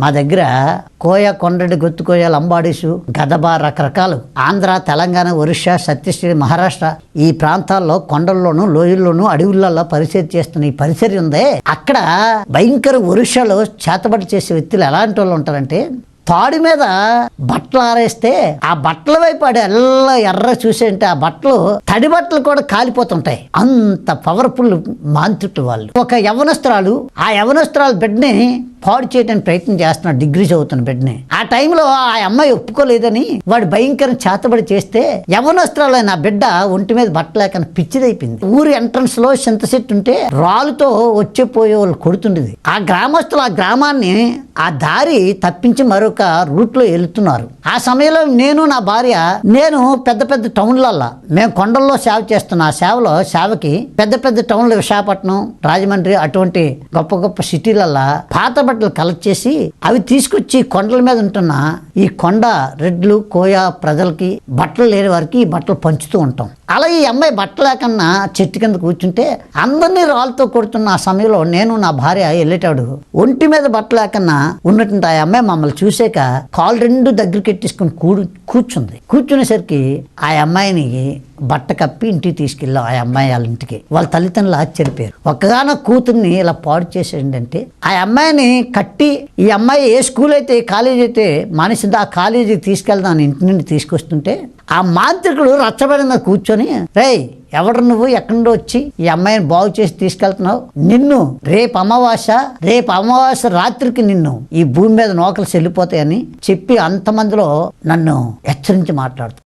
మా దగ్గర కోయ, కొండడి, గొత్తుకోయ, లంబాడీసు, గదబ రకరకాలు ఆంధ్ర, తెలంగాణ, ఒరిస్సా, ఛత్తీస్గఢ్, మహారాష్ట్ర ఈ ప్రాంతాల్లో కొండల్లోనూ లోయల్లోనూ అడవులలో పరిచయం చేస్తున్న ఈ పరిచయం ఉందే, అక్కడ భయంకర ఒరిస్సాలో చేతబడి చేసే వ్యక్తులు ఎలాంటి వాళ్ళు ఉంటారంటే, తాడు మీద బట్టలు ఆరేస్తే ఆ బట్టల వైపు ఎర్ర చూసేంటే ఆ బట్టలు తడి బట్టలు కూడా కాలిపోతుంటాయి. అంత పవర్ఫుల్ మాంత్రికులు వాళ్ళు. ఒక యవనస్త్రాలు ఆ యవనస్త్రాలు బిడ్డని పాడు చేయడానికి ప్రయత్నం చేస్తున్నాడు, డిగ్రీ చదువుతున్న బిడ్డని. ఆ టైంలో ఆ అమ్మాయి ఒప్పుకోలేదని వాడు భయంకరం చేతబడి చేస్తే యవనస్త్రాలైన ఆ బిడ్డ ఒంటి మీద బట్టలేక పిచ్చిదైపోయింది. ఊరి ఎంట్రన్స్ లో చింత చెట్టు ఉంటే రాళ్ళతో వచ్చేపోయే వాళ్ళు కొడుతుండేది. ఆ గ్రామస్తులు ఆ గ్రామాన్ని ఆ దారి తప్పించి మరొక రూట్ లో వెళ్తున్నారు. ఆ సమయంలో నేను నా భార్య పెద్ద పెద్ద టౌన్లల్లో మేము కొండల్లో సేవ చేస్తున్నా. ఆ సేవకి పెద్ద పెద్ద టౌన్లు విశాఖపట్నం, రాజమండ్రి అటువంటి గొప్ప గొప్ప సిటీలల్లో పాత బట్టలు కలెక్ట్ చేసి అవి తీసుకొచ్చి కొండల మీద ఉంటున్న ఈ కొండ రెడ్లు, కోయ ప్రజలకి, బట్టలు లేని వారికి ఈ బట్టలు పంచుతూ ఉంటాం. అలా ఈ అమ్మాయి బట్టలు లేకన్నా చెట్టు కింద కూర్చుంటే అందరినీ రాళ్ళతో కొడుతున్న ఆ సమయంలో నేను నా భార్య వెళ్ళేటాడు ఒంటి మీద బట్టలు లేకన్నా ఉన్నట్టు ఆ అమ్మాయి మమ్మల్ని చూసాక కాళ్ళు రెండు దగ్గరికి ఎట్టేసుకుని కూర్చుంది. కూర్చునేసరికి ఆ అమ్మాయిని బట్ట కప్పి ఇంటికి తీసుకెళ్ళాం. ఆ అమ్మాయి వాళ్ళ ఇంటికి వాళ్ళ తల్లిదండ్రులు ఆశ్చర్యపోయారు. ఒక్కగానో కూతుర్ని ఇలా పాడు చేసేయండి. ఆ అమ్మాయిని కట్టి ఈ అమ్మాయి ఏ స్కూల్ అయితే కాలేజీ అయితే మనిషి ఆ కాలేజీకి తీసుకెళ్దాం ఇంటి నుండి తీసుకొస్తుంటే ఆ మాంత్రికుడు రచ్చబడిన కూర్చొని, రేయ్ ఎవడు నువ్వు, ఎక్కడి నుండి వచ్చి ఈ అమ్మాయిని బాగు చేసి తీసుకెళ్తున్నావు? నిన్ను రేపు అమావాస్య రాత్రికి నిన్ను ఈ భూమి మీద నోకలు చెల్లిపోతాయని చెప్పి అంతమందిలో నన్ను హెచ్చరించి మాట్లాడుతాడు.